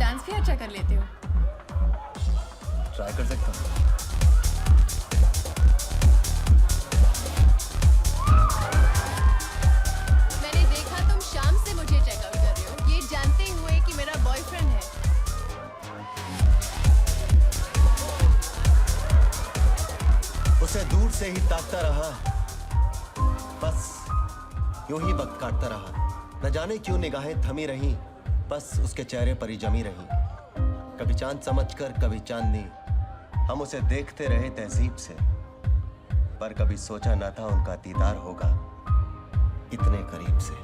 Dance भी अच्छा कर लेते हो। ट्राई कर सकता हूँ। मैंने देखा तुम शाम से मुझे चेकआउट कर रहे हो, ये जानते हुए कि मेरा बॉयफ्रेंड है। उसे दूर से ही ताकता रहा, बस यूं ही वक्त काटता रहा। न जाने क्यों निगाहें थमी रहीं, बस उसके चेहरे पर ही जमी रहीं। कभी चांद समझकर कभी चांदनी, हम उसे देखते रहे तहजीब से, पर कभी सोचा न था उनका दीदार होगा इतने करीब से।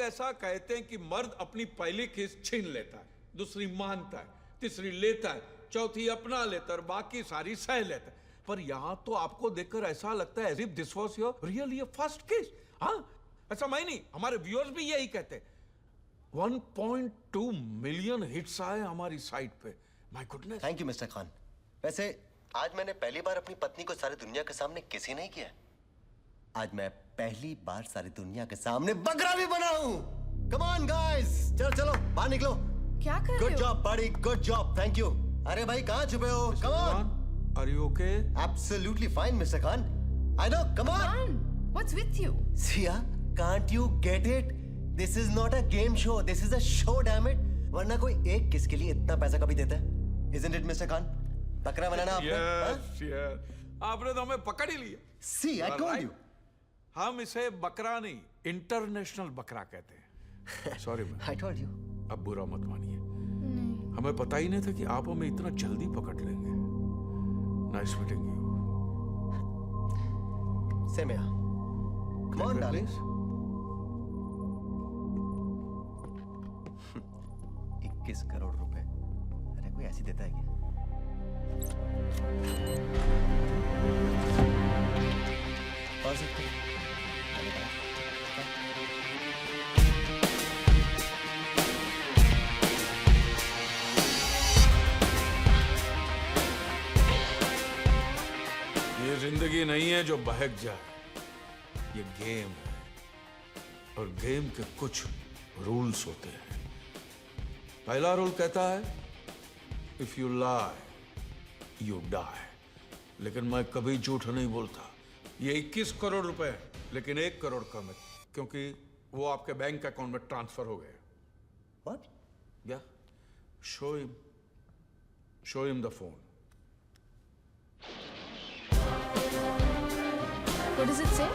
ऐसा कहते हैं कि मर्द अपनी पहली किस छीन लेता है, दूसरी मानता है, तीसरी लेता है, चौथी अपना लेता है और बाकी सारी सह लेता है। पर यहां तो आपको देखकर ऐसा लगता है as if this was your really a first kiss। हाँ, ऐसा मैं नहीं, हमारे व्यूअर्स भी यही कहते हैं। 1.2 मिलियन हिट्स आए हमारी साइट पे। My goodness. Thank you mister Khan. वैसे आज मैंने पहली बार अपनी पत्नी को सारी दुनिया के सामने किस ही नहीं किया। आज मैं पहली बार सारी दुनिया के सामने बकरा भी बना हूं। कम ऑन गाइस, चलो चलो बाहर निकलो। क्या कर रहे हो? Good job buddy, good job, thank you. अरे भाई कहां छुपे हो? Come on. Are you okay? Absolutely fine mister Khan. I know, come on. Khan, what's with you? Sia, can't you get it? This is not a game show, this is a show, damn it. वरना कोई एक किस के लिए इतना पैसा कभी देता है? Isn't it mister Khan? बकरा बनाना आपने? Yes, yes. आपने तो हमें पकड़ ही लिया। See, I told you. हम इसे बकरा नहीं, इंटरनेशनल बकरा कहते हैं। Sorry ma'am. I told you. अब बुरा मत मानिए। हमें पता ही नहीं था कि आप हमें इतना जल्दी पकड़ लेंगे। Nice meeting you. Same here. Come on, darling. 21 crore रुपए। अरे कोई ऐसी देता है क्या? और सकते हैं। ये जिंदगी नहीं है जो बहक जाए, ये गेम है और गेम के कुछ रूल्स होते हैं। पहला रूल कहता है if you lie you die, लेकिन मैं कभी झूठ नहीं बोलता। ये 21 करोड़ रुपए है, लेकिन 1 करोड़ कम है क्योंकि वो आपके बैंक अकाउंट में ट्रांसफर हो गए। What? या show him the phone। What does it say?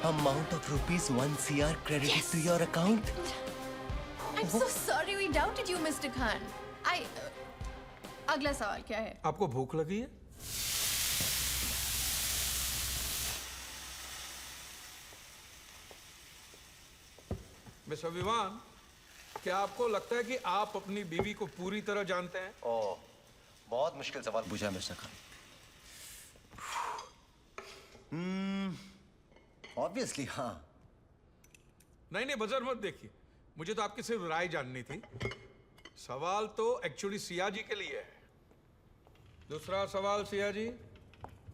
Amount of rupees 1 CR credited Yes. to your account. I'm so sorry we doubted you, Mr. Khan. अगला सवाल क्या है? आपको भूख लगी है? मिस्टर विवान, क्या आपको लगता है कि आप अपनी बीवी को पूरी तरह जानते हैं? ओह, बहुत मुश्किल सवाल पूछा मिस्टर खान। ऑब्वियसली हाँ। नहीं नहीं, बजर मत देखिए, मुझे तो आपकी सिर्फ राय जाननी थी। सवाल तो एक्चुअली सिया जी के लिए है। दूसरा सवाल सिया जी,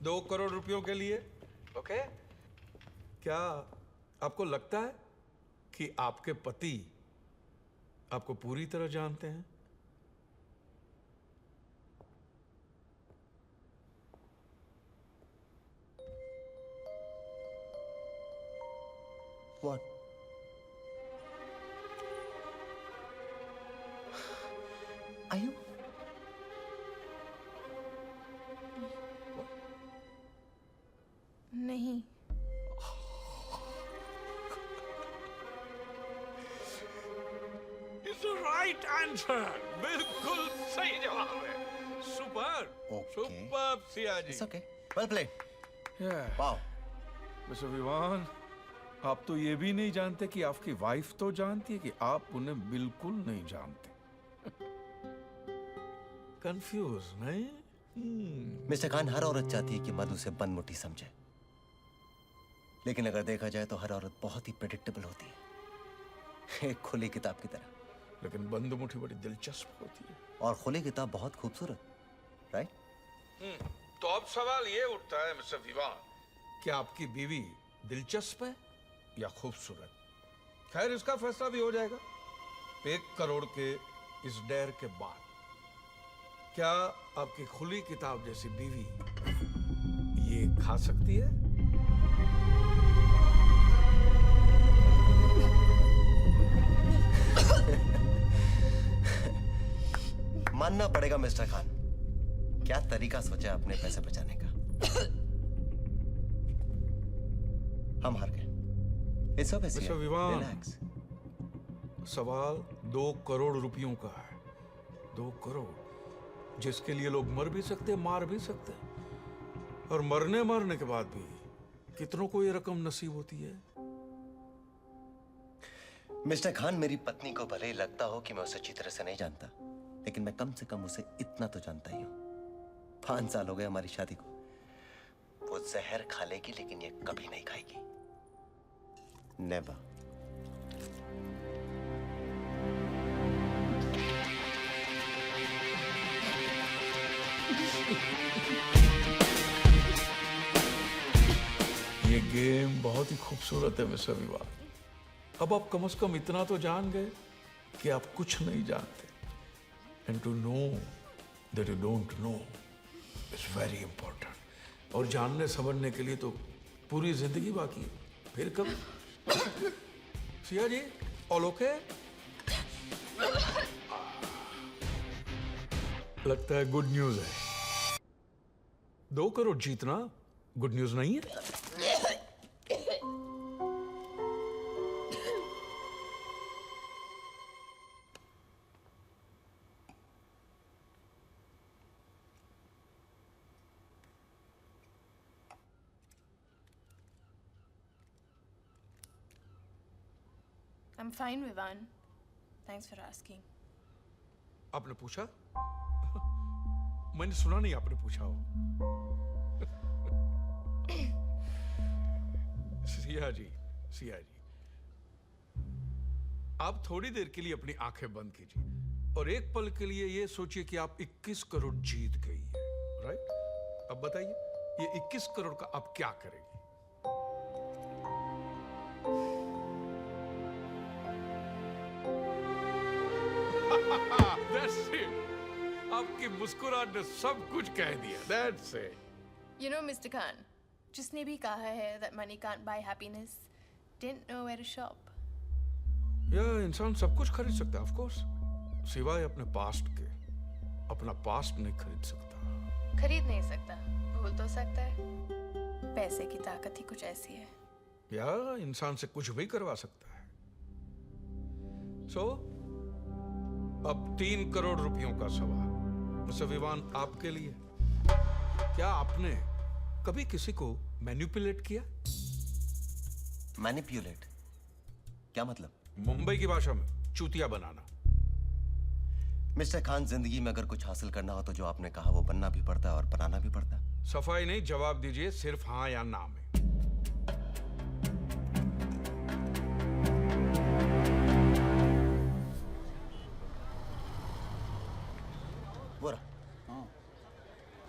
2 करोड़ रुपयों के लिए। ओके? क्या आपको लगता है कि आपके पति आपको पूरी तरह जानते हैं? What? राइट आंसर, बिल्कुल सही जवाब है। Super, super Sia ji. It's okay. Well played. Yeah. Wow. Mister Vivaan, आप तो ये भी नहीं जानते कि आपकी वाइफ तो जानती है कि आप उन्हें बिल्कुल नहीं जानते। कंफ्यूज नहीं? मिस्टर खान, हर औरत चाहती है कि मर्द उसे बनमुटी समझे, लेकिन अगर देखा जाए तो हर औरत बहुत ही प्रेडिक्टेबल होती है, एक खुली किताब की तरह। लेकिन बंद मुट्ठी बड़ी दिलचस्प होती है। और खुली किताब बहुत खूबसूरत, राइट? तो अब सवाल ये उठता है मिस्टर विवान, कि आपकी बीवी दिलचस्प है या खूबसूरत? खैर, इसका फैसला भी हो जाएगा 1 करोड़ के इस डेर के बाद। क्या आपकी खुली किताब जैसी बीवी ये खा सकती है? मानना पड़ेगा मिस्टर खान, क्या तरीका सोचा अपने पैसे बचाने का। हम हार गए। It's okay, mister Sia. Vivaan, Relax. सवाल 2 करोड़ रुपयों का है। 2 करोड़, जिसके लिए लोग मर भी सकते, मार भी सकते, और मरने के बाद भी कितनों को ये रकम नसीब होती है। मिस्टर खान, मेरी पत्नी को भले ही लगता हो कि मैं उसे अच्छी तरह से नहीं जानता, लेकिन मैं कम से कम उसे इतना तो जानता ही हूं। 5 साल हो गए हमारी शादी को। वो जहर खा लेगी, लेकिन ये कभी नहीं खाएगी। नेवर। ये गेम बहुत ही खूबसूरत है मिस्टर विवान। अब आप कम से कम इतना तो जान गए कि आप कुछ नहीं जानते। And to know that you don't know is very important. और जानने समझने के लिए तो पूरी जिंदगी बाकी है। फिर कब? Siya ji, all okay? लगता है गुड न्यूज है। 2 करोड़ जीतना गुड न्यूज नहीं है? I'm fine, Vivan. Thanks for asking. आपने पूछा? मैंने सुना नहीं आपने पूछा हो। सिया जी, आप थोड़ी देर के लिए अपनी आंखें बंद कीजिए और एक पल के लिए ये सोचिए कि आप 21 करोड़ जीत गई है, राइट? अब बताइए, ये 21 करोड़ का आप क्या करेंगे? That's it. आपकी मुस्कुराहट ने सब कुछ कह दिया। That's it. You know, Mr. Khan, जिसने भी कहा है that money can't buy happiness, didn't know where to shop. या इंसान सब कुछ खरीद सकता है, of course, सिवाय अपने पास्ट के। अपना पास्ट नहीं खरीद सकता। खरीद नहीं सकता, भूल तो सकता है। पैसे की ताकत ही कुछ ऐसी है। या इंसान से कुछ भी करवा सकता है। So, अब 3 करोड़ रुपयों का सवाल मिस्टर विवान आपके लिए। क्या आपने कभी किसी को मैनिपुलेट किया? मैनिपुलेट? क्या मतलब? मुंबई की भाषा में चूतिया बनाना। मिस्टर खान, जिंदगी में अगर कुछ हासिल करना हो तो जो आपने कहा वो बनना भी पड़ता है और बनाना भी पड़ता है। सफाई नहीं, जवाब दीजिए सिर्फ हाँ या ना में। बोरा,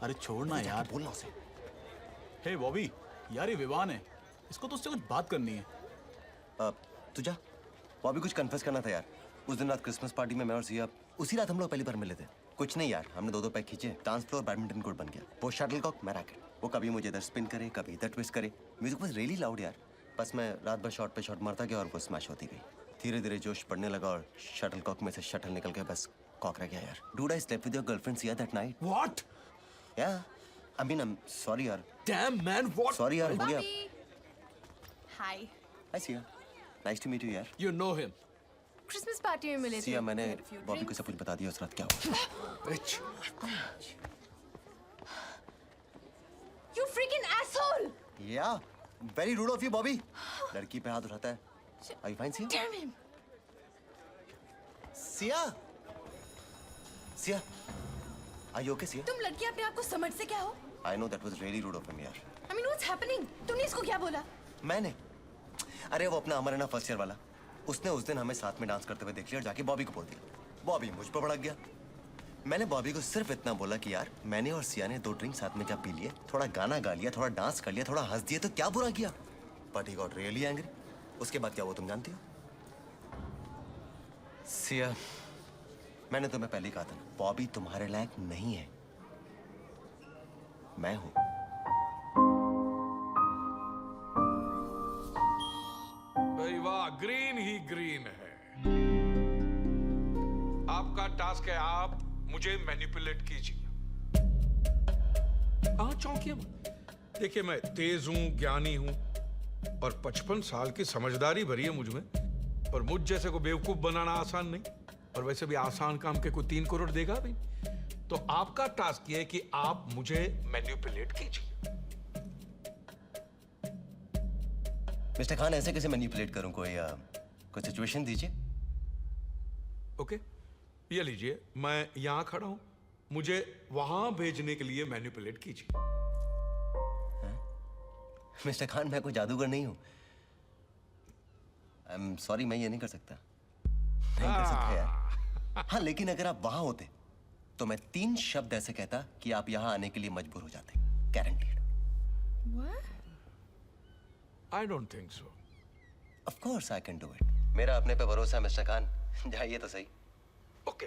अरे छोड़ना यार। बोलना उसे। हे बॉबी, यार ये विवान है, इसको तो उससे कुछ बात करनी है। तू जा। वो अभी कुछ कन्फेस करना था यार। उस दिन रात क्रिसमस पार्टी में मैं और सिया, उसी रात हम लोग पहली बार मिले थे। कुछ नहीं यार, हमने 2-2 पैक खींचे, डांस फ्लोर बैडमिंटन कोर्ट बन गया। वो शटलकॉक, मैं रैकेट। वो कभी मुझे इधर स्पिन करे, कभी इधर ट्विस्ट करे। म्यूजिक वाज रियली लाउड यार। बस मैं रात भर शॉट पे शॉट मारता गया और वो स्मैश होती गई। धीरे धीरे जोश पड़ने लगा और शटलकॉक में से शटल निकल के बस कॉक रह गया यार। Dude, I slept with your girlfriend Sia that night. What? Yeah I mean, I am sorry यार। Damn man, what? सॉरी यार, हो गया। Bobby! Hi. Hi Sia, nice to meet you यार। You know him. Christmas party में मिले थे। सिया, मैंने We had a few Bobby को drinks. सब कुछ बता दिया उस रात क्या हुआ। You freaking asshole! या very root of you Bobby. लड़की पे हाथ उठाता है। Are you fine, Siya? Damn him! Siya, Siya, are you okay, Siya? तुम लड़की अपने आप को समझ से क्या हो? I know that was really rude of him, यार। I mean, what's happening? तुमने इसको क्या बोला? मैंने, अरे वो अपना अमर है ना फर्स्ट ईयर वाला, उसने उस दिन हमें साथ में डांस करते हुए देख लिया और जाके बॉबी को बोल दिया। बॉबी मुझ पर भड़क गया। मैंने बॉबी को सिर्फ इतना बोला कि यार मैंने और सिया ने 2 ड्रिंक साथ में क्या पी लिए, थोड़ा गाना गा लिया, थोड़ा डांस कर लिया, थोड़ा हंस दिए, तो क्या बुरा किया? But he got really angry. उसके बाद क्या वो तुम जानती हो? सिया, मैंने तुम्हें पहले ही कहा था, बॉबी तुम्हारे लायक नहीं है, मैं हूं। भाई वाह, ग्रीन ही ग्रीन है। आपका टास्क है, आप मुझे मैनिपुलेट कीजिए। हाँ, चौंकिए मत। देखिए, मैं तेज हूं, ज्ञानी हूं और 55 साल की समझदारी भरी है मुझ में, और मुझ जैसे को बेवकूफ बनाना आसान नहीं, और वैसे भी आसान काम के कोई 3 करोड़ देगा भी। तो आपका टास्क ये है कि आप मुझे मैनिपुलेट कीजिए। मिस्टर खान, ऐसे कैसे मैनिपुलेट करूं? कोई सिचुएशन दीजिए। ओके, ये लीजिए, मैं यहां खड़ा हूं, मुझे वहां भेजने के लिए मैनिपुलेट कीजिए। मिस्टर खान, मैं कोई जादूगर नहीं हूं। आई एम सॉरी, मैं ये नहीं कर सकता। नहीं कर सकता यार। हाँ, लेकिन अगर आप वहां होते तो मैं 3 शब्द ऐसे कहता कि आप यहां आने के लिए मजबूर हो जाते। Guaranteed. What? I don't think so. Of course I can do it. मेरा अपने पे भरोसा है मिस्टर खान। जाइए तो सही। ओके,